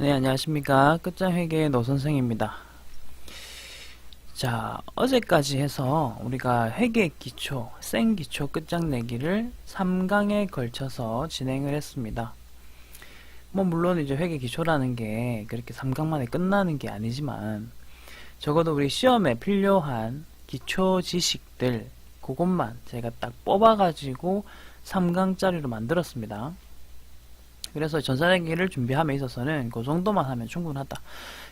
네, 안녕하십니까. 끝장회계의 노선생입니다. 자, 어제까지 해서 우리가 회계 기초, 생기초 끝장내기를 3강에 걸쳐서 진행을 했습니다. 물론 이제 회계 기초라는 게 그렇게 3강만에 끝나는 게 아니지만, 적어도 우리 시험에 필요한 기초 지식들, 그것만 제가 딱 뽑아가지고 3강짜리로 만들었습니다. 그래서 전산회계를 준비함에 있어서는 그 정도만 하면 충분하다.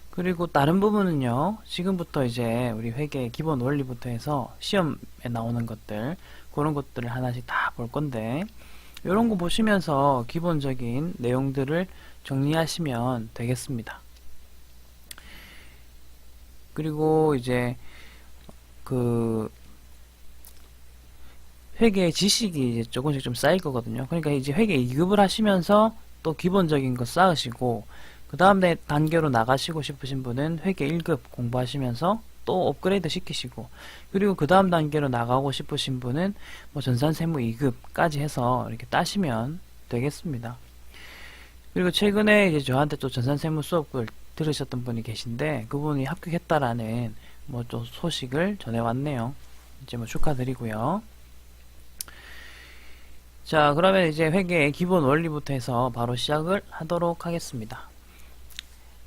그리고 다른 부분은요, 지금부터 이제 우리 회계 기본 원리부터 해서 시험에 나오는 것들, 그런 것들을 하나씩 다 볼 건데, 이런 거 보시면서 기본적인 내용들을 정리하시면 되겠습니다. 그리고 이제 그 회계 지식이 이제 조금씩 좀 쌓일 거거든요. 그러니까 이제 회계 2급을 하시면서 또 기본적인 거 쌓으시고, 그 다음에 단계로 나가시고 싶으신 분은 회계 1급 공부하시면서 또 업그레이드 시키시고, 그리고 그 다음 단계로 나가고 싶으신 분은 뭐 전산세무 2급까지 해서 이렇게 따시면 되겠습니다. 그리고 최근에 이제 저한테 또 전산세무 수업을 들으셨던 분이 계신데, 그분이 합격했다라는 뭐 또 소식을 전해왔네요. 이제 뭐 축하드리고요. 자, 그러면 이제 회계의 기본 원리부터 해서 바로 시작을 하도록 하겠습니다.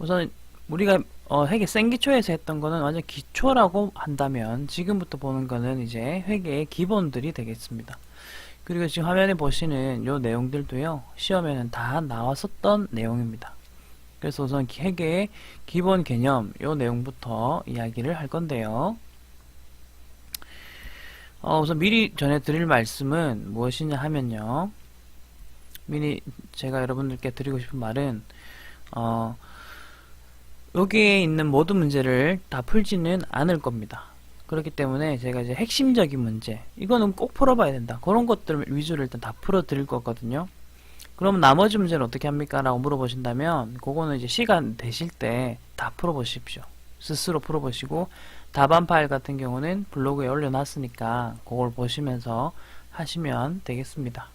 우선 우리가 회계 생기초에서 했던 거는 완전 기초라고 한다면, 지금부터 보는 거는 이제 회계의 기본들이 되겠습니다. 그리고 지금 화면에 보시는 요 내용들도요, 시험에는 다 나왔었던 내용입니다. 그래서 우선 회계의 기본 개념, 요 내용부터 이야기를 할 건데요. 우선 미리 전해드릴 말씀은 무엇이냐 하면요, 미리 제가 여러분들께 드리고 싶은 말은, 여기에 있는 모든 문제를 다 풀지는 않을 겁니다. 그렇기 때문에 제가 이제 핵심적인 문제, 이거는 꼭 풀어봐야 된다, 그런 것들 위주로 일단 다 풀어드릴 거거든요. 그럼 나머지 문제는 어떻게 합니까? 라고 물어보신다면, 그거는 이제 시간 되실 때 다 풀어보십시오. 스스로 풀어보시고, 답안 파일 같은 경우는 블로그에 올려놨으니까 그걸 보시면서 하시면 되겠습니다.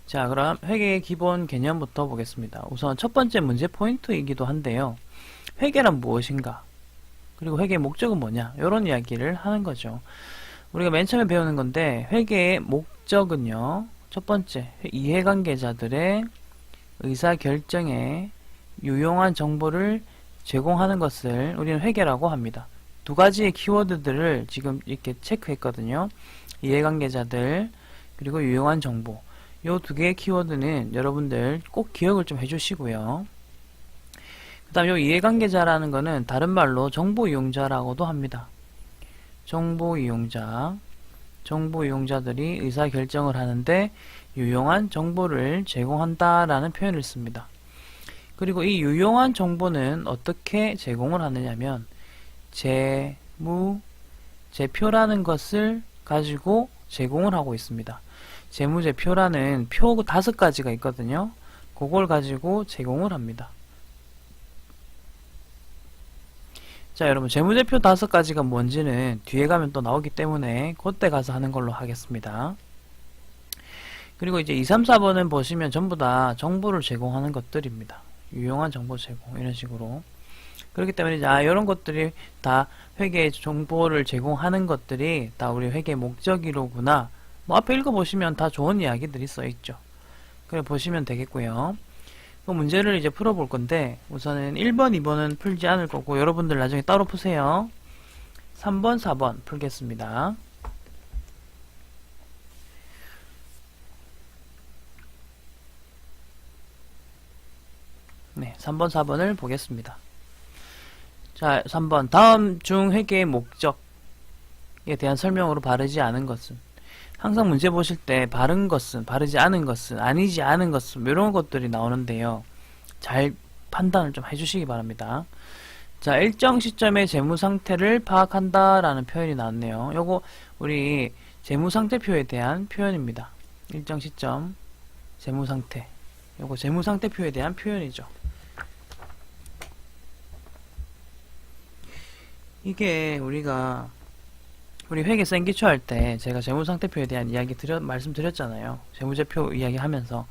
자, 그럼 회계의 기본 개념부터 보겠습니다. 우선 첫 번째 문제 포인트이기도 한데요, 회계란 무엇인가, 그리고 회계의 목적은 뭐냐, 이런 이야기를 하는 거죠. 우리가 맨 처음에 배우는 건데, 회계의 목적은요, 첫 번째, 이해관계자들의 의사결정에 유용한 정보를 제공하는 것을 우리는 회계라고 합니다. 두 가지의 키워드들을 지금 이렇게 체크했거든요. 이해관계자들, 그리고 유용한 정보. 요 두 개의 키워드는 여러분들 꼭 기억을 좀 해주시고요. 그 다음 요 이해관계자라는 거는 다른 말로 정보이용자라고도 합니다. 정보이용자. 정보이용자들이 의사결정을 하는데 유용한 정보를 제공한다라는 표현을 씁니다. 그리고 이 유용한 정보는 어떻게 제공을 하느냐면, 재무제표라는 것을 가지고 제공을 하고 있습니다. 재무제표라는 표 5가지가 있거든요. 그걸 가지고 제공을 합니다. 자, 여러분, 재무제표 5가지가 뭔지는 뒤에 가면 또 나오기 때문에 그때 가서 하는 걸로 하겠습니다. 그리고 이제 2, 3, 4번은 보시면 전부 다 정보를 제공하는 것들입니다. 유용한 정보 제공, 이런 식으로. 그렇기 때문에 이제 이런 것들이 다 회계 정보를 제공하는 것들이 다 우리 회계 목적이로구나, 뭐 앞에 읽어보시면 다 좋은 이야기들이 써있죠. 그래 보시면 되겠고요. 그 문제를 이제 풀어볼 건데, 우선은 1번, 2번은 풀지 않을 거고 여러분들 나중에 따로 푸세요. 3번, 4번 풀겠습니다. 네, 3번, 4번을 보겠습니다. 자, 3번. 다음 중 회계의 목적에 대한 설명으로 바르지 않은 것은, 항상 문제 보실 때 바른 것은, 바르지 않은 것은, 아니지 않은 것은, 이런 것들이 나오는데요, 잘 판단을 좀 해주시기 바랍니다. 자, 일정 시점의 재무 상태를 파악한다 라는 표현이 나왔네요. 요거 우리 재무 상태표에 대한 표현입니다. 일정 시점 재무 상태, 요거 재무 상태표에 대한 표현이죠. 이게 우리 회계 생기초 할 때 제가 재무상태표에 대한 이야기 말씀드렸잖아요. 재무제표 이야기 하면서.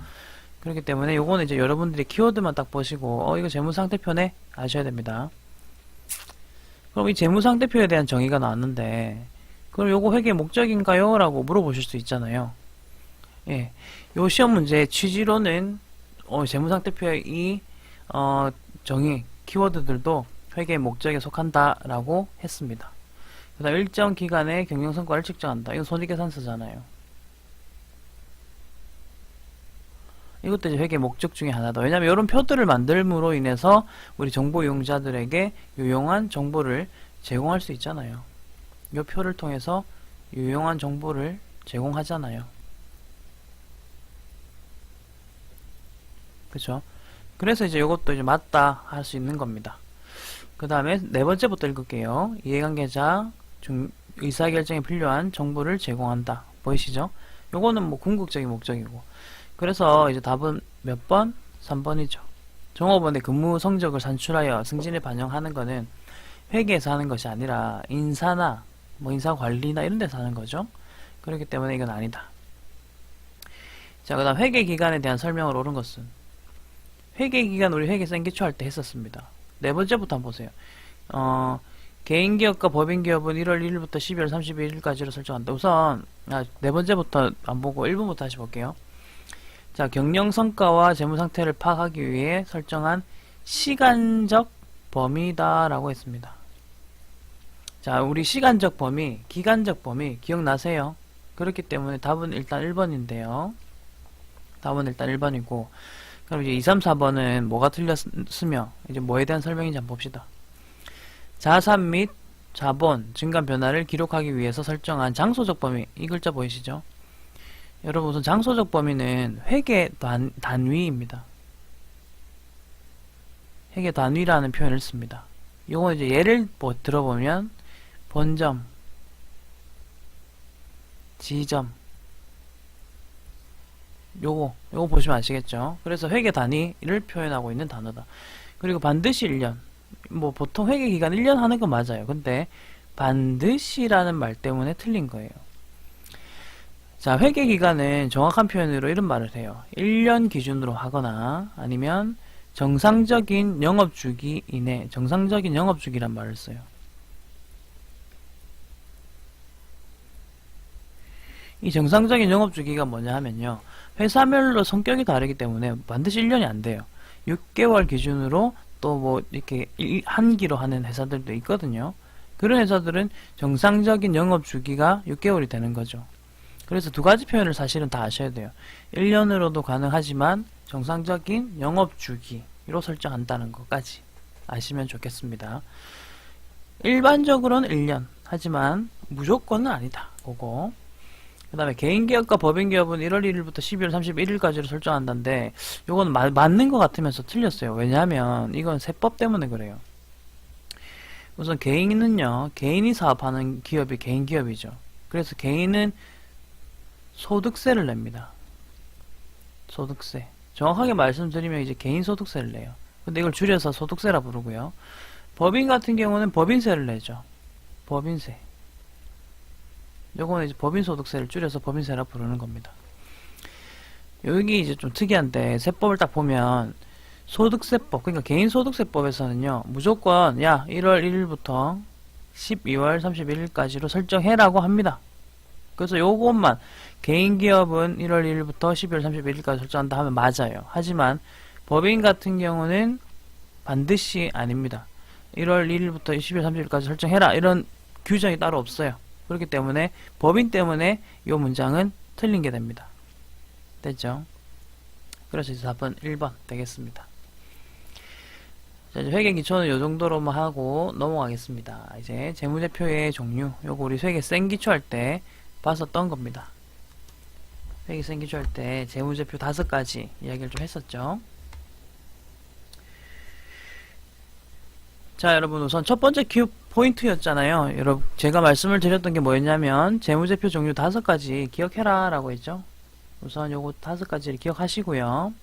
그렇기 때문에 요거는 이제 여러분들이 키워드만 딱 보시고 이거 재무상태표네 아셔야 됩니다. 그럼 이 재무상태표에 대한 정의가 나왔는데 그럼 요거 회계 목적인가요? 라고 물어보실 수 있잖아요. 예, 요 시험 문제의 취지로는 재무상태표의 이 정의 키워드들도 회계의 목적에 속한다 라고 했습니다. 그 다음 일정 기간의 경영성과를 측정한다. 이건 손익계산서잖아요. 이것도 이제 회계 목적 중에 하나다. 왜냐면 이런 표들을 만들므로 인해서 우리 정보 이용자들에게 유용한 정보를 제공할 수 있잖아요. 이 표를 통해서 유용한 정보를 제공하잖아요. 그쵸? 그래서 이제 이것도 이제 맞다 할 수 있는 겁니다. 그 다음에 네 번째부터 읽을게요. 이해관계자 의사결정에 필요한 정보를 제공한다. 보이시죠? 요거는 뭐 궁극적인 목적이고. 그래서 이제 답은 몇 번? 3번이죠. 종업원의 근무 성적을 산출하여 승진에 반영하는 거는 회계에서 하는 것이 아니라 인사나 뭐 인사관리나 이런 데서 하는 거죠. 그렇기 때문에 이건 아니다. 자, 그 다음 회계기간에 대한 설명을 옳은 것은 회계기간 우리 회계 생기초할 때 했었습니다. 네 번째부터 한번 보세요. 개인기업과 법인기업은 1월 1일부터 12월 31일까지로 설정한다. 우선 네 번째부터 안 보고 1번부터 다시 볼게요. 자, 경영성과와 재무상태를 파악하기 위해 설정한 시간적 범위다라고 했습니다. 자, 우리 시간적 범위, 기간적 범위 기억나세요? 그렇기 때문에 답은 일단 1번인데요. 답은 일단 1번이고 그럼 이제 2, 3, 4번은 뭐가 틀렸으며 이제 뭐에 대한 설명인지 한번 봅시다. 자산 및 자본, 증감 변화를 기록하기 위해서 설정한 장소적 범위, 이 글자 보이시죠? 여러분 우선 장소적 범위는 회계 단위입니다. 회계 단위라는 표현을 씁니다. 요거 이제 예를 들어보면 본점, 지점, 요거 보시면 아시겠죠? 그래서 회계 단위를 표현하고 있는 단어다. 그리고 반드시 1년. 뭐 보통 회계 기간 1년 하는 건 맞아요. 근데 반드시라는 말 때문에 틀린 거예요. 자, 회계 기간은 정확한 표현으로 이런 말을 해요. 1년 기준으로 하거나 아니면 정상적인 영업주기 이내, 정상적인 영업주기란 말을 써요. 이 정상적인 영업주기가 뭐냐 하면요. 회사별로 성격이 다르기 때문에 반드시 1년이 안 돼요. 6개월 기준으로 또 뭐 이렇게 한기로 하는 회사들도 있거든요. 그런 회사들은 정상적인 영업주기가 6개월이 되는 거죠. 그래서 두 가지 표현을 사실은 다 아셔야 돼요. 1년으로도 가능하지만 정상적인 영업주기로 설정한다는 것까지 아시면 좋겠습니다. 일반적으로는 1년 하지만 무조건은 아니다. 그거. 그 다음에 개인기업과 법인기업은 1월 1일부터 12월 31일까지로 설정한다는데 이건 맞는 것 같으면서 틀렸어요. 왜냐하면 이건 세법 때문에 그래요. 우선 개인은요. 개인이 사업하는 기업이 개인기업이죠. 그래서 개인은 소득세를 냅니다. 소득세. 정확하게 말씀드리면 이제 개인소득세를 내요. 근데 이걸 줄여서 소득세라 부르고요. 법인 같은 경우는 법인세를 내죠. 법인세. 요거는 이제 법인소득세를 줄여서 법인세라 부르는 겁니다. 여기 이제 좀 특이한데 세법을 딱 보면 소득세법, 그러니까 개인소득세법에서는요. 무조건 1월 1일부터 12월 31일까지로 설정해라고 합니다. 그래서 요것만 개인기업은 1월 1일부터 12월 31일까지 설정한다 하면 맞아요. 하지만 법인 같은 경우는 반드시 아닙니다. 1월 1일부터 12월 30일까지 설정해라 이런 규정이 따로 없어요. 그렇기 때문에 법인 때문에 이 문장은 틀린 게 됩니다. 됐죠? 그래서 이제 답은 1번 되겠습니다. 자, 이제 회계 기초는 이 정도로만 하고 넘어가겠습니다. 이제 재무제표의 종류, 요거 우리 회계 생기초 할 때 봤었던 겁니다. 회계 생기초 할 때 재무제표 5가지 이야기를 좀 했었죠. 자, 여러분 우선 첫 번째 큐 포인트였잖아요. 여러분 제가 말씀을 드렸던 게 뭐였냐면 재무제표 종류 5가지 기억해라 라고 했죠. 우선 요거 5가지를 기억하시고요.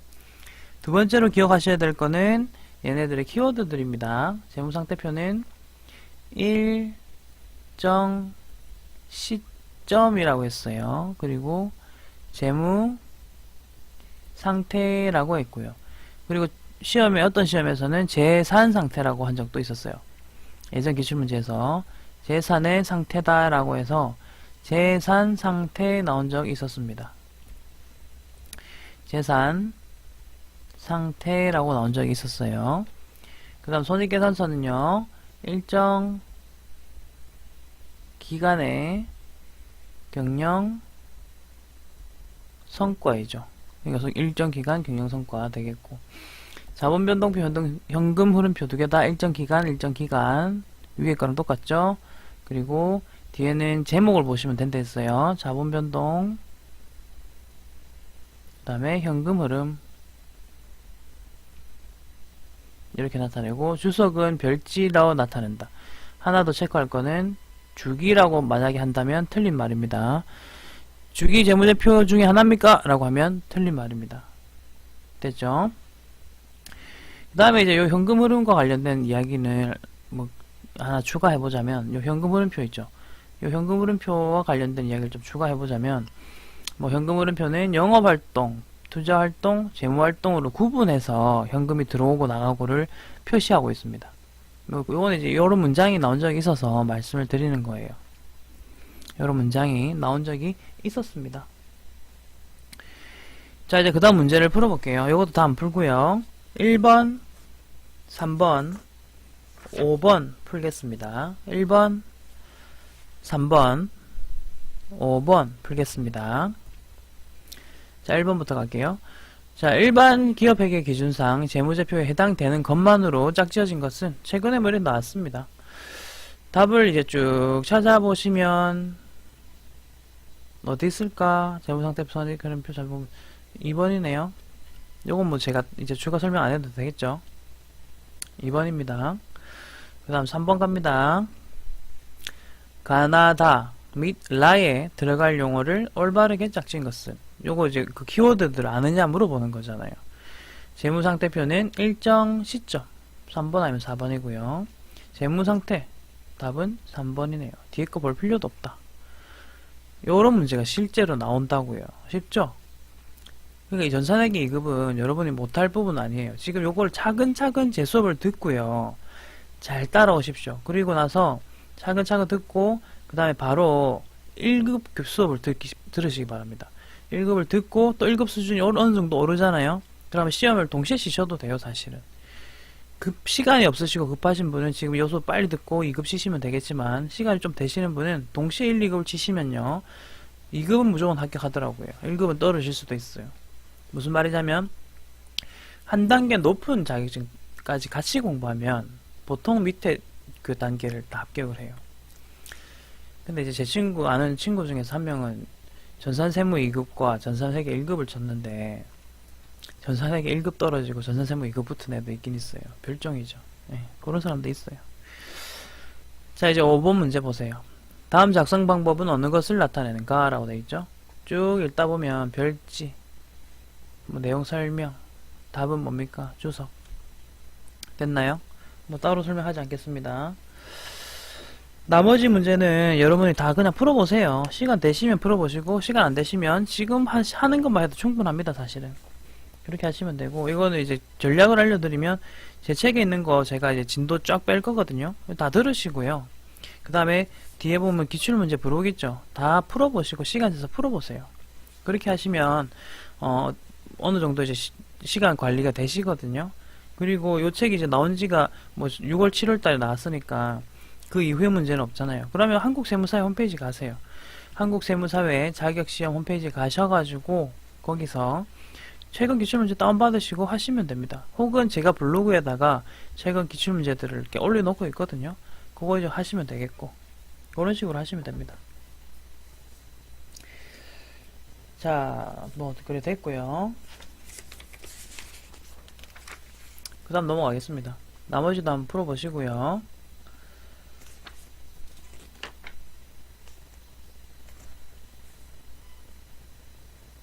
두 번째로 기억하셔야 될 거는 얘네들의 키워드들입니다. 재무상태표는 일정 시점이라고 했어요. 그리고 재무 상태라고 했고요. 그리고 시험에 어떤 시험에서는 재산 상태라고 한 적도 있었어요. 예전 기출문제에서 재산의 상태다라고 해서 재산 상태 나온 적이 있었습니다. 재산 상태라고 나온 적이 있었어요. 그 다음 손익계산서는요, 일정 기간의 경영 성과이죠. 그러니까 일정 기간 경영 성과 되겠고, 자본변동표, 현금 흐름표 두 개 다 일정 기간, 일정 기간. 위에 거랑 똑같죠? 그리고 뒤에는 제목을 보시면 된다 했어요. 자본변동, 그 다음에 현금 흐름. 이렇게 나타내고, 주석은 별지라고 나타낸다. 하나 더 체크할 거는 주기라고 만약에 한다면 틀린 말입니다. 주기 재무제표 중에 하나입니까? 라고 하면 틀린 말입니다. 됐죠? 그 다음에 이제 요 현금 흐름과 관련된 이야기는 뭐 하나 추가해보자면, 요 현금 흐름표 있죠? 요 현금 흐름표와 관련된 이야기를 좀 추가해보자면, 뭐 현금 흐름표는 영업활동, 투자활동, 재무활동으로 구분해서 현금이 들어오고 나가고를 표시하고 있습니다. 요건 이제 요런 문장이 나온 적이 있어서 말씀을 드리는 거예요. 요런 문장이 나온 적이 있었습니다. 자, 이제 그 다음 문제를 풀어볼게요. 요것도 다 안 풀고요. 1번, 3번, 5번 풀겠습니다. 1번, 3번, 5번 풀겠습니다. 자, 1번부터 갈게요. 자, 일반 기업회계 기준상 재무제표에 해당되는 것만으로 짝지어진 것은 최근에 뭐 이렇게 나왔습니다. 답을 이제 쭉 찾아보시면 어디 있을까? 재무상태 손익 흐름표 잘 보면 2번이네요. 요건 뭐 제가 이제 추가 설명 안 해도 되겠죠? 2번입니다. 그 다음 3번 갑니다. 가나다 및 라에 들어갈 용어를 올바르게 짝진 것은, 요거 이제 그 키워드들 아느냐 물어보는 거잖아요. 재무상태표는 일정 시점 3번 아니면 4번이고요. 재무상태 답은 3번이네요. 뒤에 거 볼 필요도 없다. 요런 문제가 실제로 나온다고요. 쉽죠? 그러니까 이 전산회계 2급은 여러분이 못할 부분 아니에요. 지금 요걸 차근차근 제 수업을 듣고요. 잘 따라오십시오. 그리고 나서 차근차근 듣고 그 다음에 바로 1급 수업을 들으시기 바랍니다. 1급을 듣고 또 1급 수준이 어느 정도 오르잖아요. 그러면 시험을 동시에 쉬셔도 돼요, 사실은. 시간이 없으시고 급하신 분은 지금 요 수업 빨리 듣고 2급 쉬시면 되겠지만, 시간이 좀 되시는 분은 동시에 1, 2급을 치시면요, 2급은 무조건 합격하더라고요. 1급은 떨어질 수도 있어요. 무슨 말이냐면, 한 단계 높은 자격증까지 같이 공부하면 보통 밑에 그 단계를 다 합격을 해요. 근데 이제 제 친구, 아는 친구 중에서 한 명은 전산세무 2급과 전산회계 1급을 쳤는데, 전산회계 1급 떨어지고 전산세무 2급 붙은 애도 있긴 있어요. 별종이죠. 네, 그런 사람도 있어요. 자, 이제 5번 문제 보세요. 다음 작성 방법은 어느 것을 나타내는가? 라고 되어 있죠. 쭉 읽다 보면 별지, 뭐 내용 설명, 답은 뭡니까? 주석. 됐나요? 뭐 따로 설명하지 않겠습니다. 나머지 문제는 여러분이 다 그냥 풀어보세요. 시간 되시면 풀어보시고, 시간 안 되시면 지금 하는 것만 해도 충분합니다, 사실은. 그렇게 하시면 되고, 이거는 이제 전략을 알려드리면, 제 책에 있는 거 제가 이제 진도 쫙 뺄 거거든요. 다 들으시고요. 그 다음에 뒤에 보면 기출문제 부록 있죠. 다 풀어보시고, 시간 내서 풀어보세요. 그렇게 하시면, 어느 정도 이제 시간 관리가 되시거든요. 그리고 요 책이 이제 나온 지가 뭐 6월, 7월 달에 나왔으니까, 그 이후에 문제는 없잖아요. 그러면 한국세무사회 홈페이지 가세요. 한국세무사회 자격시험 홈페이지 가셔가지고 거기서 최근 기출문제 다운받으시고 하시면 됩니다. 혹은 제가 블로그에다가 최근 기출문제들을 이렇게 올려놓고 있거든요. 그거 이제 하시면 되겠고, 그런 식으로 하시면 됩니다. 자, 뭐 그래 됐고요. 그 다음 넘어가겠습니다. 나머지도 한번 풀어보시고요.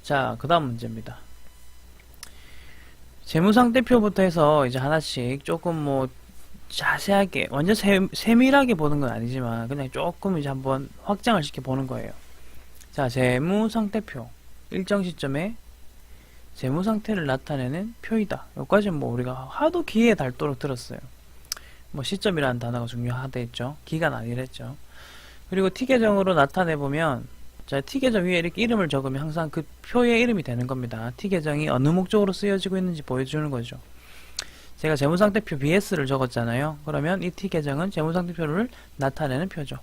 자, 그 다음 문제입니다. 재무상태표부터 해서 이제 하나씩 조금 뭐 자세하게, 완전 세밀하게 보는 건 아니지만 그냥 조금 이제 한번 확장을 시켜 보는 거예요. 자, 재무상태표 일정 시점에 재무상태를 나타내는 표이다. 여기까지는 뭐 우리가 하도 기에 닳도록 들었어요. 뭐 시점이라는 단어가 중요하다 했죠. 기간 아니랬죠. 그리고 T계정으로 나타내보면, 자, T계정 위에 이렇게 이름을 적으면 항상 그 표의 이름이 되는 겁니다. T계정이 어느 목적으로 쓰여지고 있는지 보여주는 거죠. 제가 재무상태표 BS를 적었잖아요. 그러면 이 T계정은 재무상태표를 나타내는 표죠.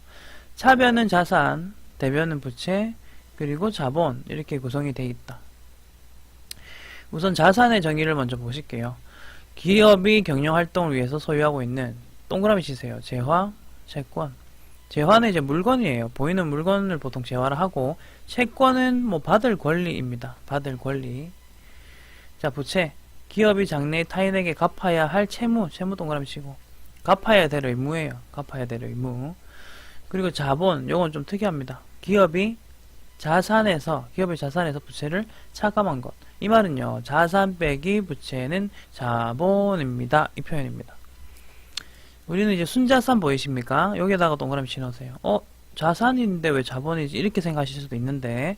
차변은 자산, 대변은 부채, 그리고 자본, 이렇게 구성이 되어 있다. 우선 자산의 정의를 먼저 보실게요. 기업이 경영활동을 위해서 소유하고 있는, 동그라미 치세요. 재화, 채권. 재화는 이제 물건이에요. 보이는 물건을 보통 재화를 하고, 채권은 뭐 받을 권리입니다. 받을 권리. 자, 부채. 기업이 장래에 타인에게 갚아야 할 채무 동그라미 치고, 갚아야 될 의무예요. 갚아야 될 의무. 그리고 자본, 요건 좀 특이합니다. 기업의 자산에서 부채를 차감한 것. 이 말은요, 자산 빼기 부채는 자본입니다. 이 표현입니다. 우리는 이제 순자산 보이십니까? 여기에다가 동그라미 치놓으세요. 자산인데 왜 자본이지? 이렇게 생각하실 수도 있는데,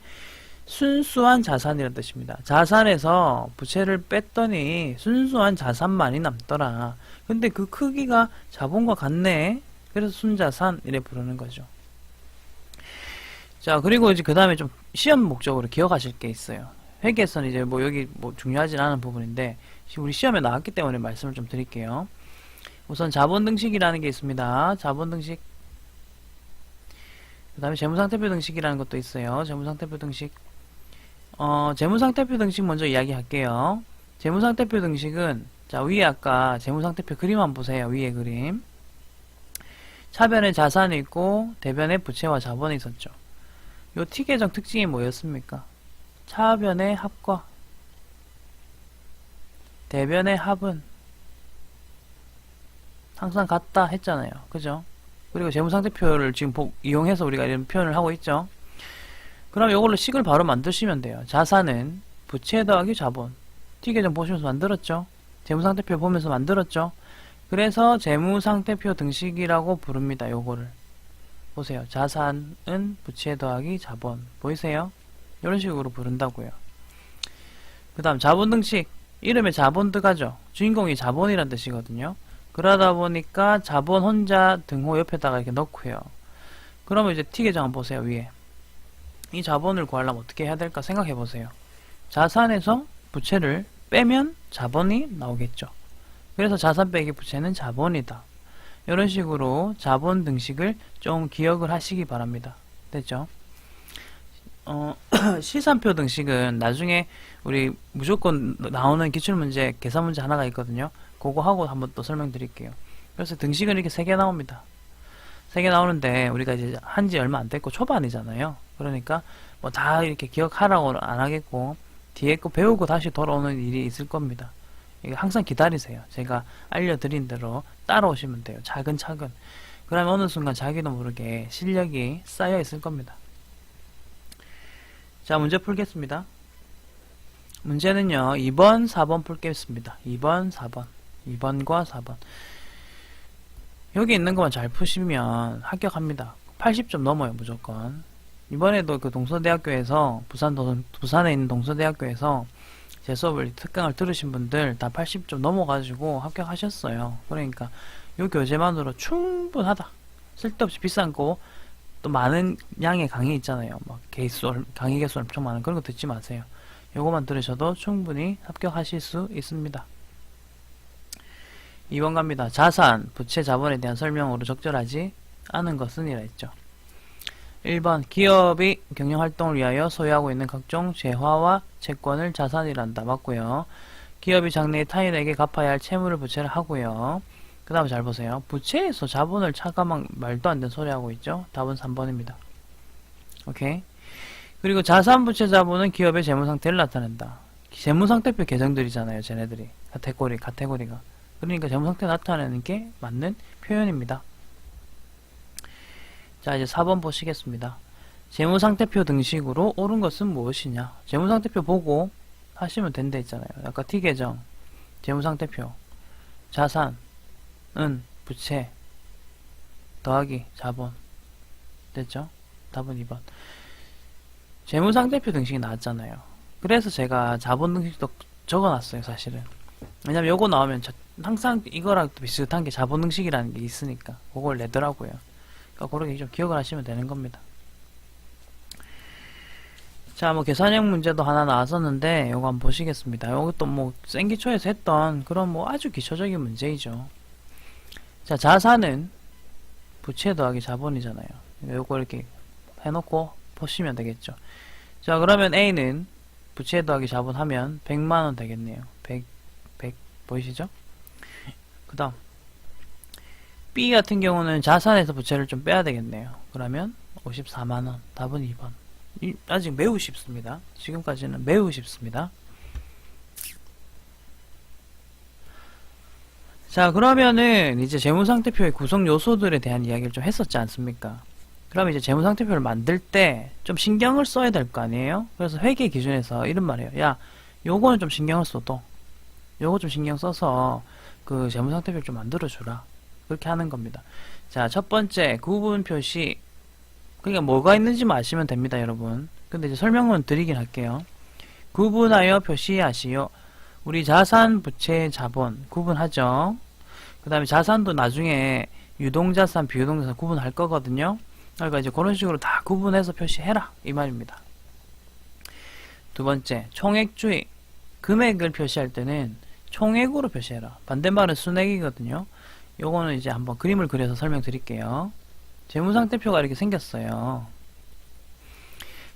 순수한 자산이라는 뜻입니다. 자산에서 부채를 뺐더니 순수한 자산만이 남더라. 근데 그 크기가 자본과 같네. 그래서 순자산 이래 부르는 거죠. 자, 그리고 이제 그 다음에 좀 시험 목적으로 기억하실 게 있어요. 회계에서는 이제 뭐 여기 뭐 중요하진 않은 부분인데 우리 시험에 나왔기 때문에 말씀을 좀 드릴게요. 우선 자본 등식이라는 게 있습니다. 자본 등식. 그 다음에 재무상태표 등식이라는 것도 있어요. 재무상태표 등식. 재무상태표 등식 먼저 이야기할게요. 재무상태표 등식은, 자, 위에 아까 재무상태표 그림 한번 보세요. 위에 그림. 차변에 자산이 있고, 대변에 부채와 자본이 있었죠. 요 T계정 특징이 뭐였습니까? 차변의 합과 대변의 합은 항상 같다 했잖아요. 그죠? 그리고 재무상태표를 지금 이용해서 우리가 이런 표현을 하고 있죠. 그럼 이걸로 식을 바로 만드시면 돼요. 자산은 부채 더하기 자본. T계정 보시면서 만들었죠. 재무상태표 보면서 만들었죠. 그래서 재무상태표 등식이라고 부릅니다. 요거를 보세요. 자산은 부채 더하기 자본. 보이세요? 이런 식으로 부른다고요. 그 다음 자본 등식. 이름에 자본 들어가죠. 주인공이 자본이란 뜻이거든요. 그러다 보니까 자본 혼자 등호 옆에다가 이렇게 넣고요. 그러면 이제 T계정 한번 보세요. 위에 이 자본을 구하려면 어떻게 해야 될까 생각해 보세요. 자산에서 부채를 빼면 자본이 나오겠죠. 그래서 자산 빼기 부채는 자본이다. 이런 식으로 자본 등식을 좀 기억을 하시기 바랍니다. 됐죠? 시산표 등식은 나중에 우리 무조건 나오는 기출문제, 계산문제 하나가 있거든요. 그거 하고 한번 또 설명드릴게요. 그래서 등식은 이렇게 3개 나옵니다. 3개 나오는데 우리가 이제 한지 얼마 안 됐고 초반이잖아요. 그러니까 뭐 다 이렇게 기억하라고 안 하겠고 뒤에 거 배우고 다시 돌아오는 일이 있을 겁니다. 이거 항상 기다리세요. 제가 알려드린 대로 따라오시면 돼요. 차근차근. 그러면 어느 순간 자기도 모르게 실력이 쌓여 있을 겁니다. 자, 문제 풀겠습니다. 문제는요, 2번, 4번 풀겠습니다. 2번, 4번. 2번과 4번. 여기 있는 것만 잘 푸시면 합격합니다. 80점 넘어요, 무조건. 이번에도 그 동서대학교에서, 부산에 있는 동서대학교에서 제 수업을, 특강을 들으신 분들 다 80점 넘어가지고 합격하셨어요. 그러니까 요 교재만으로 충분하다. 쓸데없이 비싼 거, 또 많은 양의 강의 있잖아요. 막 강의 개수 엄청 많은 그런 거 듣지 마세요. 요거만 들으셔도 충분히 합격하실 수 있습니다. 2번 갑니다. 자산, 부채, 자본에 대한 설명으로 적절하지 않은 것은 이라 했죠. 1번 기업이 경영활동을 위하여 소유하고 있는 각종 재화와 채권을 자산이란다. 맞고요. 기업이 장래에 타인에게 갚아야 할 채무를 부채를 하고요. 그 다음에 잘 보세요. 부채에서 자본을 차감한 말도 안 되는 소리 하고 있죠. 답은 3번입니다. 오케이. 그리고 자산, 부채, 자본은 기업의 재무상태를 나타낸다. 재무상태표 계정들이잖아요. 쟤네들이. 카테고리가. 그러니까 재무상태 나타내는 게 맞는 표현입니다. 자, 이제 4번 보시겠습니다. 재무상태표 등식으로 옳은 것은 무엇이냐. 재무상태표 보고 하시면 된다 했잖아요. 아까 T계정, 재무상태표, 자산은 부채 더하기 자본. 됐죠? 답은 2번. 재무상태표 등식이 나왔잖아요. 그래서 제가 자본등식도 적어놨어요, 사실은. 왜냐면 요거 나오면 항상 이거랑 비슷한 게 자본등식이라는 게 있으니까 그걸 내더라고요. 그러니까 그렇게 좀 기억을 하시면 되는 겁니다. 자, 뭐 계산형 문제도 하나 나왔었는데 요거 한번 보시겠습니다. 요것도 뭐 생기초에서 했던 그런 뭐 아주 기초적인 문제이죠. 자, 자산은 부채 더하기 자본이잖아요. 요거 이렇게 해놓고 보시면 되겠죠. 자, 그러면 A는 부채 더하기 자본 하면 100만원 되겠네요. 100 보이시죠? 그 다음 B 같은 경우는 자산에서 부채를 좀 빼야 되겠네요. 그러면 54만원. 답은 2번. 아직 매우 쉽습니다. 지금까지는 매우 쉽습니다. 자, 그러면은 이제 재무상태표의 구성 요소들에 대한 이야기를 좀 했었지 않습니까? 그러면 이제 재무상태표를 만들 때 좀 신경을 써야 될 거 아니에요? 그래서 회계 기준에서 이런 말이에요. 야, 요거는 좀 신경을 써도 요거 좀 신경 써서 그 재무상태표를 좀 만들어주라. 그렇게 하는 겁니다. 자, 첫 번째 구분 표시. 그러니까 뭐가 있는지만 아시면 됩니다, 여러분. 근데 이제 설명은 드리긴 할게요. 구분하여 표시하시오. 우리 자산, 부채, 자본 구분하죠. 그 다음에 자산도 나중에 유동자산, 비유동자산 구분할 거거든요. 그러니까 이제 그런 식으로 다 구분해서 표시해라 이 말입니다. 두 번째, 총액주의. 금액을 표시할 때는 총액으로 표시해라. 반대말은 순액이거든요. 요거는 이제 한번 그림을 그려서 설명드릴게요. 재무상태표가 이렇게 생겼어요.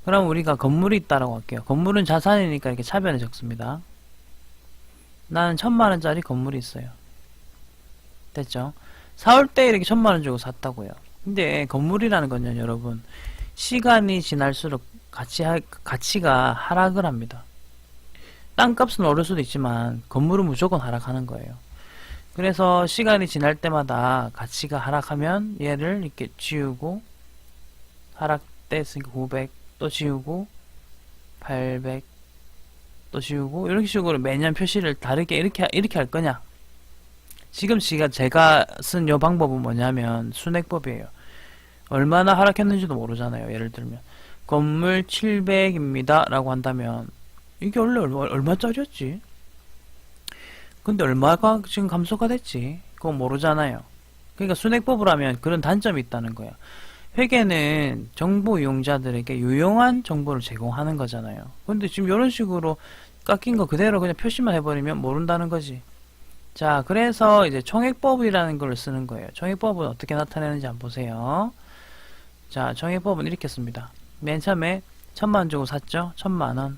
그럼 우리가 건물이 있다라고 할게요. 건물은 자산이니까 이렇게 차변에 적습니다. 나는 1000만원짜리 건물이 있어요. 됐죠? 사올 때 이렇게 1000만원 주고 샀다고요. 근데 건물이라는 건요, 여러분, 시간이 지날수록 가치가 하락을 합니다. 땅값은 오를 수도 있지만 건물은 무조건 하락하는 거예요. 그래서 시간이 지날 때마다 가치가 하락하면 얘를 이렇게 지우고, 하락됐으니까 900 또 지우고, 800 또 지우고, 이런 식으로 매년 표시를 다르게 이렇게 할 거냐? 지금 제가 쓴 요 방법은 뭐냐면 순액법이에요. 얼마나 하락했는지도 모르잖아요. 예를 들면 건물 700입니다 라고 한다면 이게 원래 얼마짜리였지? 근데 얼마가 지금 감소가 됐지? 그건 모르잖아요. 그러니까 순액법을 하면 그런 단점이 있다는 거예요. 회계는 정보 이용자들에게 유용한 정보를 제공하는 거잖아요. 근데 지금 이런 식으로 깎인 거 그대로 그냥 표시만 해버리면 모른다는 거지. 자, 그래서 이제 총액법이라는 걸 쓰는 거예요. 총액법은 어떻게 나타내는지 한번 보세요. 자, 총액법은 이렇게 씁니다. 맨 처음에 1000만원 주고 샀죠? 1000만원.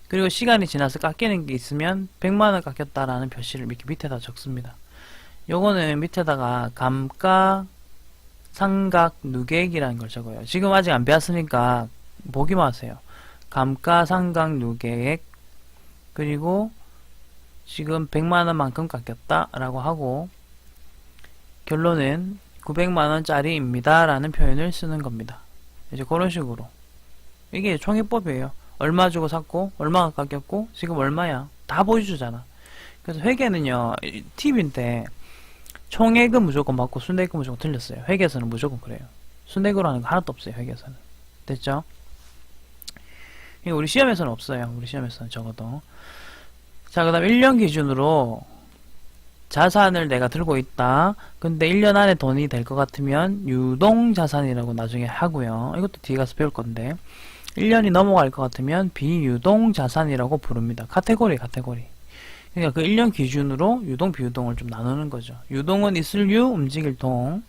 그리고 시간이 지나서 깎이는 게 있으면 100만원 깎였다라는 표시를 이렇게 밑에다 적습니다. 요거는 밑에다가 감가, 상각, 누계액이라는 걸 적어요. 지금 아직 안 배웠으니까 보기만 하세요. 감가, 상각, 누계액, 그리고 지금 100만원만큼 깎였다라고 하고 결론은 900만원짜리입니다 라는 표현을 쓰는 겁니다. 이제 그런 식으로 이게 총액법이에요. 얼마 주고 샀고 얼마가 깎였고 지금 얼마야 다 보여주잖아. 그래서 회계는요 팁인데 총액은 무조건 맞고 순액은 무조건 틀렸어요. 회계에서는 무조건 그래요. 순액으로 하는 거 하나도 없어요. 회계에서는. 됐죠? 이거 우리 시험에서는 없어요. 우리 시험에서는 적어도. 자, 그 다음 1년 기준으로 자산을 내가 들고 있다. 근데 1년 안에 돈이 될 것 같으면 유동자산이라고 나중에 하고요. 이것도 뒤에 가서 배울 건데 1년이 넘어갈 것 같으면 비유동자산이라고 부릅니다. 카테고리. 그러니까 그 1년 기준으로 유동, 비유동을 좀 나누는 거죠. 유동은 있을 유, 움직일 동.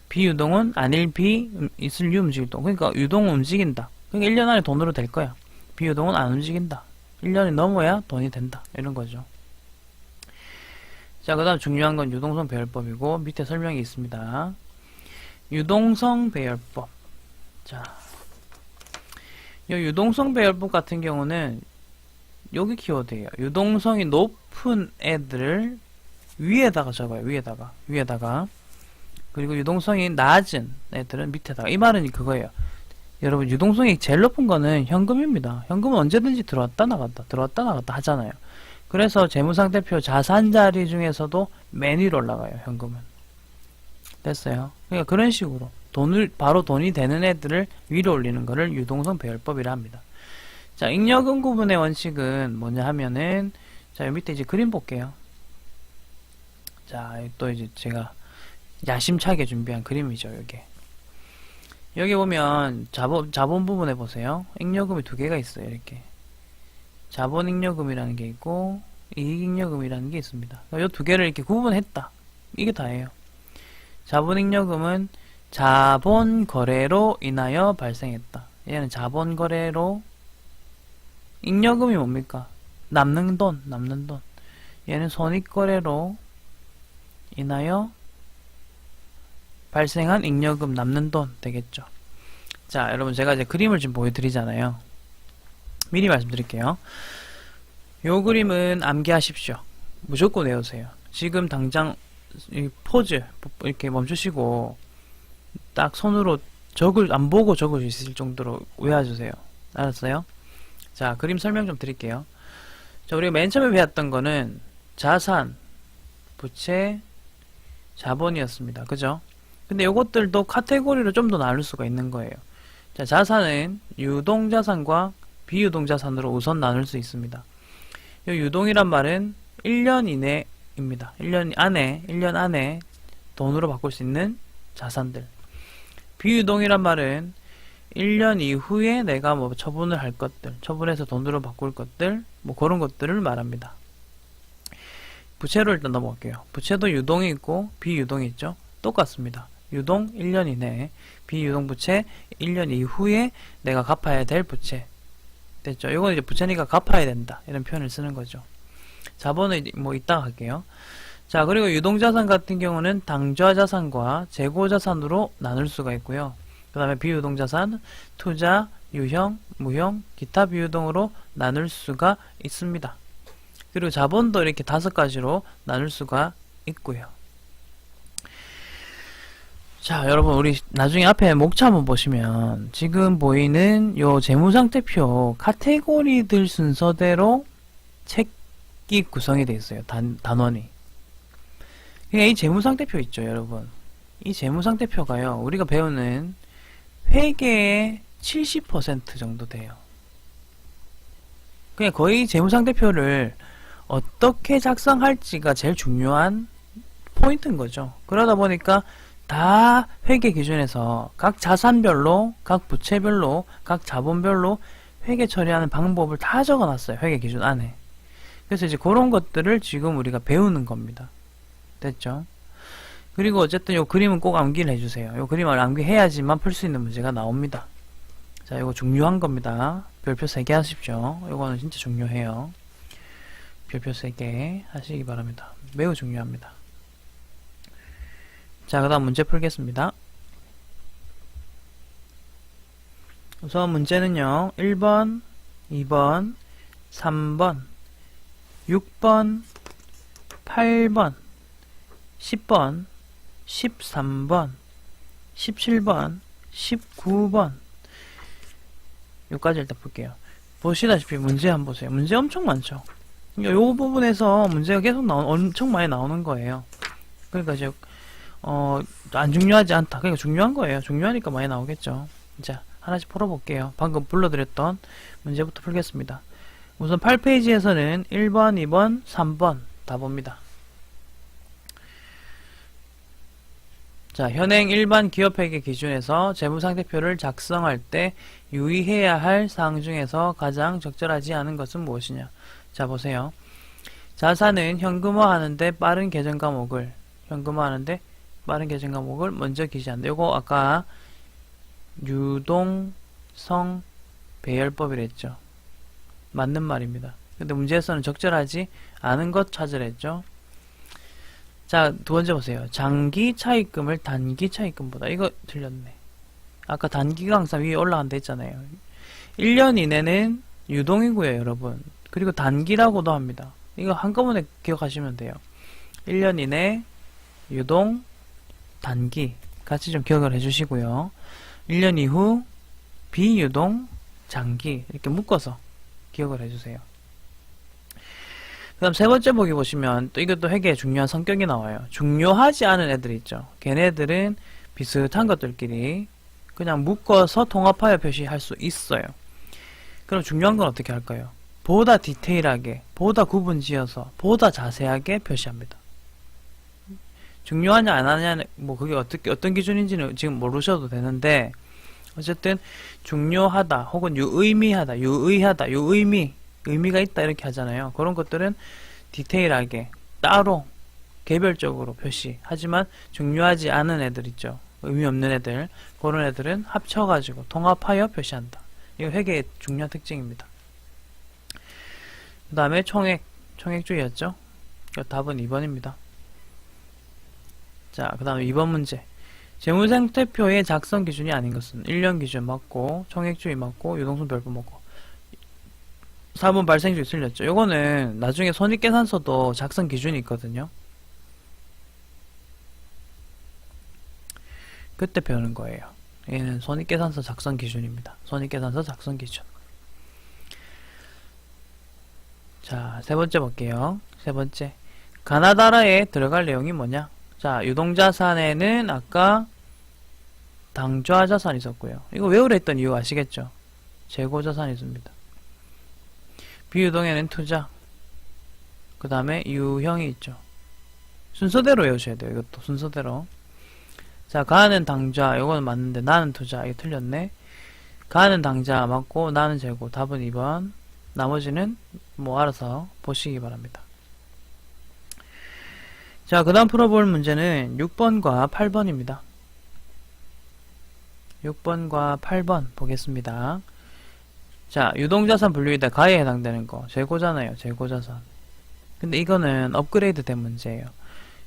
비유동은 아닐 비, 있을 유, 움직일 동. 그러니까 유동은 움직인다. 그러니까 1년 안에 돈으로 될 거야. 비유동은 안 움직인다. 1년이 넘어야 돈이 된다. 이런 거죠. 자, 그 다음 중요한 건 유동성 배열법이고 밑에 설명이 있습니다. 유동성 배열법. 자, 이 유동성 배열법 같은 경우는 여기 키워드예요. 유동성이 높은 애들을 위에다가 적어요. 위에다가. 그리고 유동성이 낮은 애들은 밑에다가. 이 말은 그거예요. 여러분, 유동성이 제일 높은 거는 현금입니다. 현금은 언제든지 들어왔다 나갔다 하잖아요. 그래서 재무상태표 자산 자리 중에서도 맨 위로 올라가요. 현금은. 됐어요? 그러니까 그런 식으로 바로 돈이 되는 애들을 위로 올리는 거를 유동성 배열법이라 합니다. 자, 잉여금 구분의 원칙은 뭐냐 하면은, 자, 요 밑에 이제 그림 볼게요. 자, 또 이제 제가 야심차게 준비한 그림이죠, 요게. 여기 보면 자본 부분에 보세요. 잉여금이 두 개가 있어요, 이렇게. 자본 잉여금이라는 게 있고, 이익 잉여금이라는 게 있습니다. 요 두 개를 이렇게 구분했다. 이게 다예요. 자본 잉여금은 자본 거래로 인하여 발생했다. 얘는 자본 거래로, 잉여금이 뭡니까? 남는 돈. 얘는 손익 거래로 인하여 발생한 잉여금, 남는 돈 되겠죠. 자, 여러분 제가 이제 그림을 지금 보여드리잖아요. 미리 말씀드릴게요. 요 그림은 암기하십시오. 무조건 외우세요. 지금 당장 이 포즈 이렇게 멈추시고 딱 손으로 안 보고 적을 수 있을 정도로 외워주세요. 알았어요? 자, 그림 설명 좀 드릴게요. 자, 우리가 맨 처음에 배웠던 거는 자산, 부채, 자본이었습니다. 그죠? 근데 요것들도 카테고리로 좀 더 나눌 수가 있는 거예요. 자, 자산은 유동자산과 비유동자산으로 우선 나눌 수 있습니다. 요 유동이란 말은 1년 이내입니다. 1년 안에 돈으로 바꿀 수 있는 자산들. 비유동이란 말은 1년 이후에 내가 뭐 처분을 할 것들, 처분해서 돈으로 바꿀 것들, 뭐 그런 것들을 말합니다. 부채로 일단 넘어갈게요. 부채도 유동이 있고 비유동이 있죠. 똑같습니다. 유동 1년 이내에, 비유동 부채 1년 이후에 내가 갚아야 될 부채. 됐죠? 이건 이제 부채니까 갚아야 된다. 이런 표현을 쓰는 거죠. 자본은 뭐 이따가 할게요. 자, 그리고 유동자산 같은 경우는 당좌자산과 재고자산으로 나눌 수가 있고요. 그 다음에 비유동자산, 투자, 유형, 무형, 기타 비유동으로 나눌 수가 있습니다. 그리고 자본도 이렇게 5가지로 나눌 수가 있고요. 자, 여러분 우리 나중에 앞에 목차 한번 보시면 지금 보이는 요 재무상태표 카테고리들 순서대로 책이 구성이 되어 있어요. 단원이. 그러니까 이 재무상태표 있죠, 여러분. 이 재무상태표가요, 우리가 배우는 회계의 70% 정도 돼요. 그냥 거의 재무상태표를 어떻게 작성할지가 제일 중요한 포인트인 거죠. 그러다 보니까 다 회계 기준에서 각 자산별로, 각 부채별로, 각 자본별로 회계 처리하는 방법을 다 적어놨어요. 회계 기준 안에. 그래서 이제 그런 것들을 지금 우리가 배우는 겁니다. 됐죠? 그리고 어쨌든 요 그림은 꼭 암기를 해주세요. 요 그림을 암기해야지만 풀 수 있는 문제가 나옵니다. 자, 이거 중요한 겁니다. 별표 3개 하십시오. 요거는 진짜 중요해요. 별표 3개 하시기 바랍니다. 매우 중요합니다. 자, 그 다음 문제 풀겠습니다. 우선 문제는요, 1번, 2번, 3번, 6번, 8번, 10번, 13번, 17번, 19번, 요까지 일단 볼게요. 보시다시피 문제 한번 보세요. 문제 엄청 많죠? 요 부분에서 문제가 계속 엄청 많이 나오는 거예요. 그러니까 이제 안 중요하지 않다. 그러니까 중요한 거예요. 중요하니까 많이 나오겠죠. 자, 하나씩 풀어볼게요. 방금 불러드렸던 문제부터 풀겠습니다. 우선 8페이지에서는 1번, 2번, 3번 다 봅니다. 자, 현행 일반 기업회계 기준에서 재무상태표를 작성할 때 유의해야 할 사항 중에서 가장 적절하지 않은 것은 무엇이냐. 자, 보세요. 자산은 현금화하는데 빠른 계정 과목을 먼저 기시한다. 요거 아까 유동성 배열법이랬죠. 맞는 말입니다. 근데 문제에서는 적절하지 않은 것 찾으랬죠. 자, 두 번째 보세요. 장기 차입금을 단기 차입금보다. 이거 틀렸네. 아까 단기가 항상 위에 올라간다 했잖아요. 1년 이내는 유동이고요, 여러분. 그리고 단기라고도 합니다. 이거 한꺼번에 기억하시면 돼요. 1년 이내 유동, 단기 같이 좀 기억을 해주시고요. 1년 이후 비유동, 장기 이렇게 묶어서 기억을 해주세요. 그 다음 세 번째 보기 보시면 또 이것도 회계에 중요한 성격이 나와요. 중요하지 않은 애들 있죠. 걔네들은 비슷한 것들끼리 그냥 묶어서 통합하여 표시할 수 있어요. 그럼 중요한 건 어떻게 할까요? 보다 디테일하게, 보다 구분지어서, 보다 자세하게 표시합니다. 중요하냐 안 하냐는 뭐 그게 어떤 기준인지는 지금 모르셔도 되는데, 어쨌든 중요하다 혹은 유의미하다, 유의하다, 의미가 있다 이렇게 하잖아요. 그런 것들은 디테일하게 따로 개별적으로 표시. 하지만 중요하지 않은 애들 있죠. 의미 없는 애들, 그런 애들은 합쳐가지고 통합하여 표시한다. 이거 회계의 중요한 특징입니다. 그 다음에 총액주의였죠. 답은 2번입니다. 자, 그 다음에 2번 문제. 재무상태표의 작성 기준이 아닌 것은 1년 기준 맞고, 총액주의 맞고, 유동성 별표 맞고. 4번 발생주의 틀렸죠. 요거는 나중에 손익계산서도 작성 기준이 있거든요. 그때 배우는 거예요. 얘는 손익계산서 작성 기준입니다. 손익계산서 작성 기준. 자, 세 번째 볼게요. 세 번째. 가나다라에 들어갈 내용이 뭐냐? 자, 유동자산에는 아까 당좌자산이 있었고요. 이거 외우려 했던 이유 아시겠죠? 재고자산이 있습니다. 비유동에는 투자, 그 다음에 유형이 있죠. 순서대로 외우셔야 돼요. 이것도 순서대로. 자, 가는 당좌, 이거는 맞는데 나는 투자, 이거 틀렸네. 가는 당좌 맞고 나는 재고, 답은 2번. 나머지는 뭐 알아서 보시기 바랍니다. 자, 그 다음 풀어볼 문제는 6번과 8번입니다. 6번과 8번 보겠습니다. 자, 유동자산 분류이다 가에 해당되는 거 재고잖아요. 재고자산. 근데 이거는 업그레이드 된 문제예요.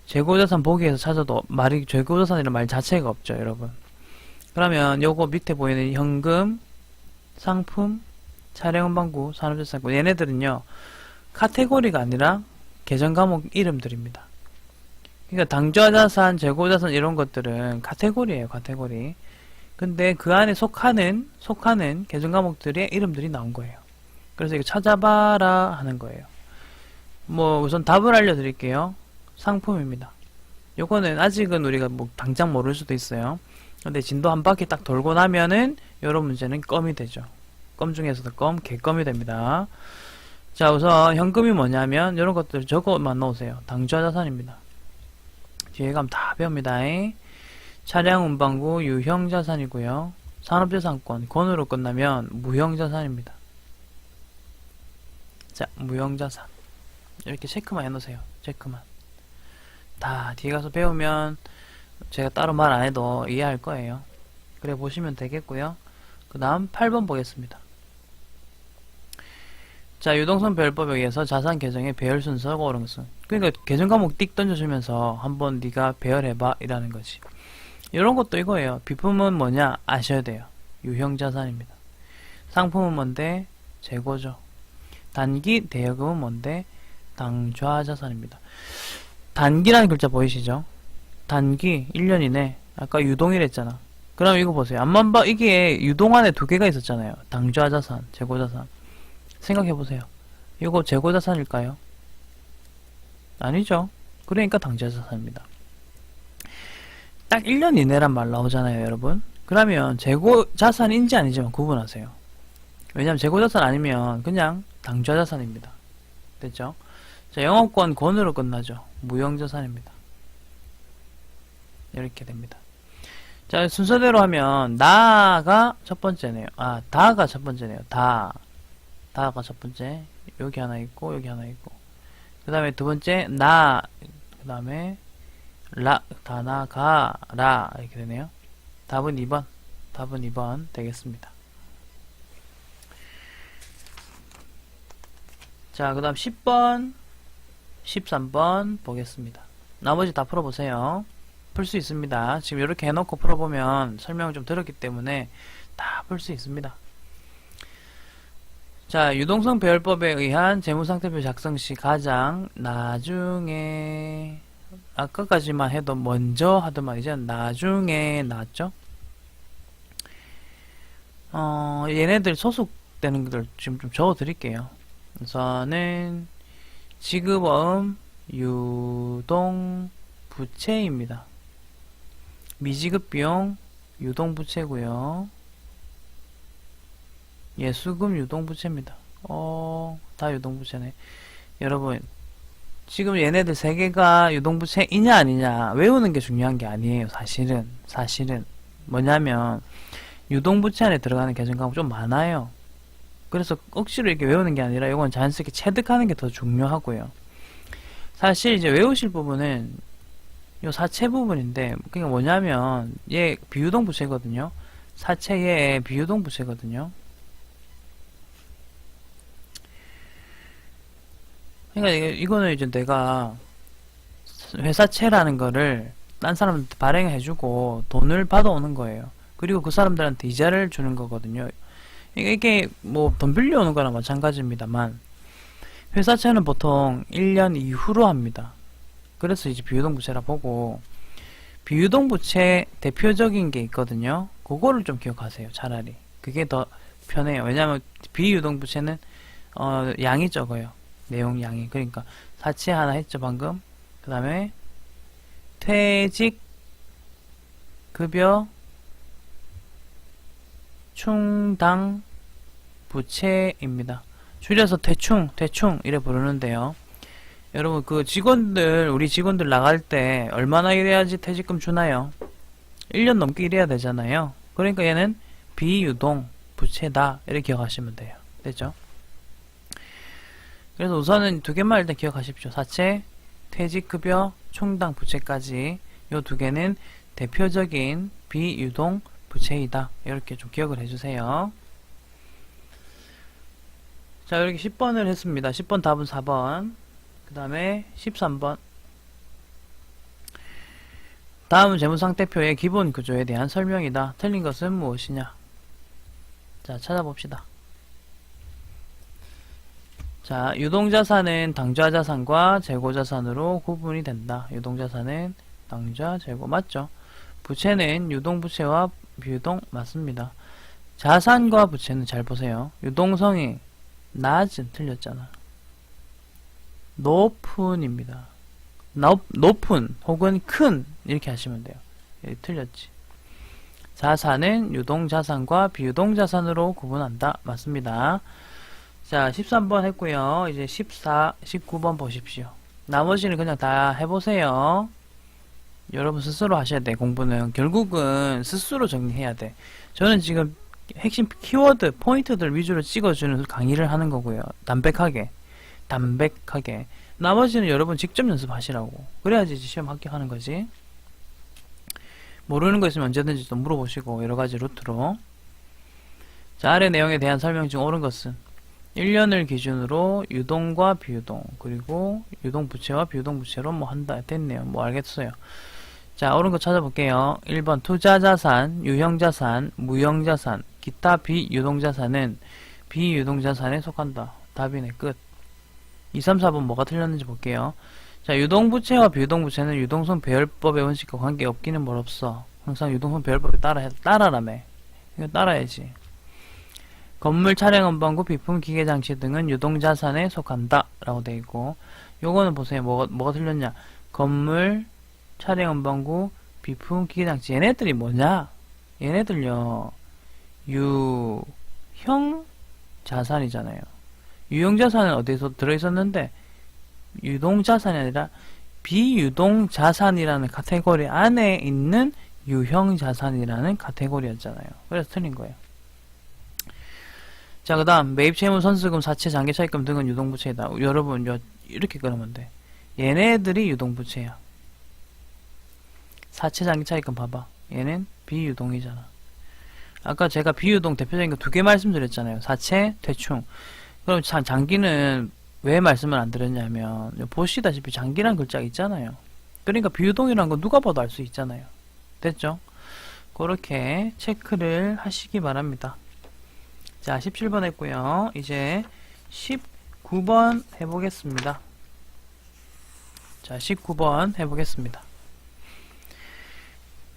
재고자산 보기에서 찾아도 말이 재고자산이라는 말 자체가 없죠, 여러분. 그러면 요거 밑에 보이는 현금, 상품, 차량운반구, 산업재산권, 얘네들은요 카테고리가 아니라 계정 과목 이름들입니다. 그러니까 당좌자산, 재고자산 이런 것들은 카테고리예요, 카테고리. 근데 그 안에 속하는 계정 과목들의 이름들이 나온 거예요. 그래서 이거 찾아봐라 하는 거예요. 뭐 우선 답을 알려드릴게요. 상품입니다. 요거는 아직은 우리가 뭐 당장 모를 수도 있어요. 근데 진도 한 바퀴 딱 돌고 나면은 요런 문제는 껌이 되죠. 껌 중에서도 개껌이 됩니다. 자, 우선 현금이 뭐냐면 요런 것들 저거만 넣으세요. 당좌자산입니다. 뒤에 가면 다 배웁니다. 차량 운반구 유형자산이고요. 산업재산권 권으로 끝나면 무형자산입니다. 자, 무형자산 이렇게 체크만 해놓으세요. 체크만. 다 뒤에 가서 배우면 제가 따로 말 안해도 이해할 거예요. 그래 보시면 되겠고요. 그 다음 8번 보겠습니다. 자, 유동성 배열법에 의해서 자산 계정의 배열 순서가 옳은 것은, 그러니까 계정 과목 띡 던져주면서 한번 네가 배열해봐 이라는 거지. 이런 것도 이거예요. 비품은 뭐냐 아셔야 돼요. 유형자산입니다. 상품은 뭔데? 재고죠. 단기 대여금은 뭔데? 당좌자산입니다. 단기라는 글자 보이시죠? 단기 1년 이내. 아까 유동이랬잖아. 그럼 이거 보세요. 앞만 봐. 이게 유동 안에 두 개가 있었잖아요. 당좌자산, 재고자산. 생각해보세요. 이거 재고자산일까요? 아니죠. 그러니까 당좌자산입니다. 딱 1년 이내란 말 나오잖아요, 여러분. 그러면 재고자산인지 아니지만 구분하세요. 왜냐면 재고자산 아니면 그냥 당좌자산입니다. 됐죠? 자, 영업권 권으로 끝나죠. 무형자산입니다. 이렇게 됩니다. 자, 순서대로 하면 나가 첫 번째네요. 아, 다가 첫 번째네요. 다가 첫 번째. 여기 하나 있고 여기 하나 있고. 그 다음에 두 번째 나. 그 다음에 라 이렇게 되네요. 답은 2번. 답은 2번 되겠습니다. 자, 그 다음 10번 13번 보겠습니다. 나머지 다 풀어보세요. 풀 수 있습니다. 지금 이렇게 해놓고 풀어보면 설명을 좀 들었기 때문에 다 풀 수 있습니다. 자, 유동성 배열법에 의한 재무상태표 작성 시 가장 나중에, 아까까지만 해도 먼저 하더만 이제 나중에 나왔죠? 얘네들 소속되는 것들 지금 좀 적어 드릴게요. 우선은 지급어음 유동부채입니다. 미지급비용 유동부채고요. 예수금 유동부채입니다. 다 유동부채네. 여러분, 지금 얘네들 세 개가 유동부채이냐 아니냐 외우는 게 중요한 게 아니에요. 사실은 뭐냐면 유동부채 안에 들어가는 계정 과목 좀 많아요. 그래서 억지로 이렇게 외우는 게 아니라 이건 자연스럽게 체득하는 게 더 중요하고요. 사실 이제 외우실 부분은 요 사채 부분인데, 그게 뭐냐면 얘 비유동부채거든요. 사채의 비유동부채거든요. 그러니까 이거는 이제 내가 회사채라는 거를 딴 사람한테 발행해주고 돈을 받아오는 거예요. 그리고 그 사람들한테 이자를 주는 거거든요. 이게 뭐 돈 빌려오는 거랑 마찬가지입니다만, 회사채는 보통 1년 이후로 합니다. 그래서 이제 비유동부채라 보고, 비유동부채 대표적인 게 있거든요. 그거를 좀 기억하세요. 차라리 그게 더 편해요. 왜냐면 비유동부채는 양이 적어요. 내용 양이. 그러니까 사채 하나 했죠 방금. 그 다음에 퇴직 급여 충당 부채입니다. 줄여서 대충 이래 부르는데요. 여러분 우리 직원들 나갈 때 얼마나 일해야지 퇴직금 주나요? 1년 넘게 일해야 되잖아요. 그러니까 얘는 비유동 부채다 이렇게 기억하시면 돼요. 됐죠? 그래서 우선은 두 개만 일단 기억하십시오. 사채, 퇴직급여, 충당 부채까지 요 두 개는 대표적인 비유동 부채이다. 이렇게 좀 기억을 해주세요. 자, 이렇게 10번을 했습니다. 10번 답은 4번. 그 다음에 13번. 다음은 재무상태표의 기본 구조에 대한 설명이다. 틀린 것은 무엇이냐? 자, 찾아봅시다. 자, 유동자산은 당좌자산과 재고자산으로 구분이 된다. 유동자산은 당좌, 재고 맞죠? 부채는 유동부채와 비유동 맞습니다. 자산과 부채는 잘 보세요. 유동성이 낮은 틀렸잖아. 높은입니다. 높은 혹은 큰 이렇게 하시면 돼요. 틀렸지. 자산은 유동자산과 비유동자산으로 구분한다. 맞습니다. 자, 13번 했고요. 이제 14, 19번 보십시오. 나머지는 그냥 다 해보세요. 여러분 스스로 하셔야 돼. 공부는 결국은 스스로 정리해야 돼. 저는 지금 핵심 키워드, 포인트들 위주로 찍어주는 강의를 하는 거고요. 담백하게. 나머지는 여러분 직접 연습하시라고. 그래야지 시험 합격하는 거지. 모르는 거 있으면 언제든지 또 물어보시고 여러가지 루트로. 자, 아래 내용에 대한 설명 중 옳은 것은 1년을 기준으로 유동과 비유동 그리고 유동부채와 비유동부채로 뭐 한다 됐네요. 뭐 알겠어요. 자, 옳은 거 찾아볼게요. 1번 투자자산, 유형자산, 무형자산, 기타 비유동자산은 비유동자산에 속한다. 답이네. 끝. 2, 3, 4번 뭐가 틀렸는지 볼게요. 자, 유동부채와 비유동부채는 유동성 배열법의 원칙과 관계없기는 뭘 없어. 항상 유동성 배열법에 따라라며. 이거 따라야지. 건물, 차량, 운반구, 비품, 기계장치 등은 유동자산에 속한다. 라고 되어 있고, 요거는 보세요. 뭐가 틀렸냐. 건물, 차량, 운반구, 비품, 기계장치. 얘네들이 뭐냐? 얘네들요. 유형 자산이잖아요. 유형자산은 어디서 들어있었는데 유동자산이 아니라 비유동자산이라는 카테고리 안에 있는 유형자산이라는 카테고리였잖아요. 그래서 틀린 거예요. 자, 그 다음 매입채무, 선수금, 사채, 장기차입금 등은 유동부채이다. 여러분 이렇게 그러면 돼. 얘네들이 유동부채야. 사채, 장기차입금 봐봐. 얘는 비유동이잖아. 아까 제가 비유동 대표적인 거 두 개 말씀드렸잖아요. 사채, 대충. 그럼 장기는 왜 말씀을 안 드렸냐면 보시다시피 장기란 글자가 있잖아요. 그러니까 비유동이라는 거 누가 봐도 알 수 있잖아요. 됐죠? 그렇게 체크를 하시기 바랍니다. 자, 17번 했고요. 이제 19번 해보겠습니다. 자, 19번 해보겠습니다.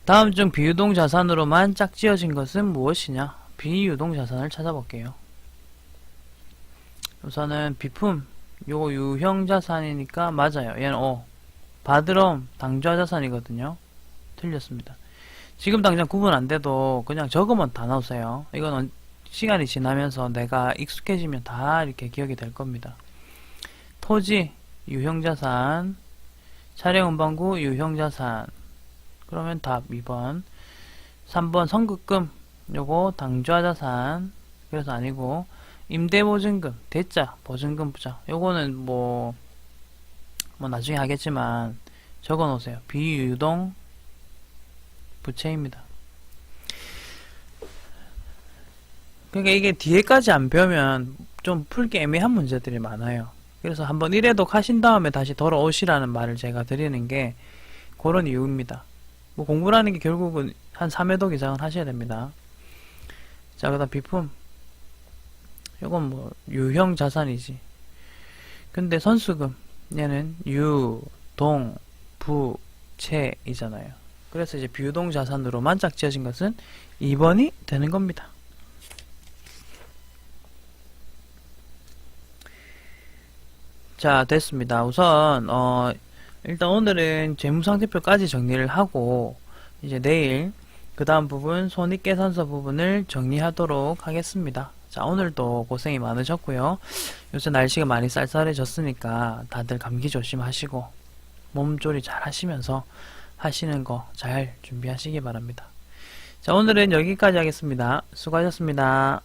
다음 중 비유동 자산으로만 짝지어진 것은 무엇이냐? 비유동 자산을 찾아볼게요. 우선은 비품, 요거 유형 자산이니까 맞아요. 얘는 바드럼 당좌 자산이거든요. 틀렸습니다. 지금 당장 구분 안 돼도 그냥 적으면 다 나오세요. 이건 시간이 지나면서 내가 익숙해지면 다 이렇게 기억이 될 겁니다. 토지, 유형자산, 차량운반구, 유형자산. 그러면 답 2번. 3번 선급금, 요거 당좌자산. 그래서 아니고, 임대보증금, 대자, 보증금 부자. 요거는 뭐 나중에 하겠지만 적어 놓으세요. 비유동 부채입니다. 그러니까 이게 뒤에까지 안 배우면 좀 풀기 애매한 문제들이 많아요. 그래서 한번 1회독 하신 다음에 다시 돌아오시라는 말을 제가 드리는 게 그런 이유입니다. 뭐 공부라는 게 결국은 한 3회독 이상은 하셔야 됩니다. 자, 그 다음 비품. 이건 뭐 유형 자산이지. 근데 선수금 얘는 유, 동, 부, 채이잖아요. 그래서 이제 비유동 자산으로만 짝지어진 것은 2번이 되는 겁니다. 자, 됐습니다. 우선 일단 오늘은 재무상태표까지 정리를 하고 이제 내일 그 다음 부분 손익계산서 부분을 정리하도록 하겠습니다. 자, 오늘도 고생이 많으셨고요. 요새 날씨가 많이 쌀쌀해졌으니까 다들 감기 조심하시고 몸조리 잘 하시면서 하시는 거 잘 준비하시기 바랍니다. 자, 오늘은 여기까지 하겠습니다. 수고하셨습니다.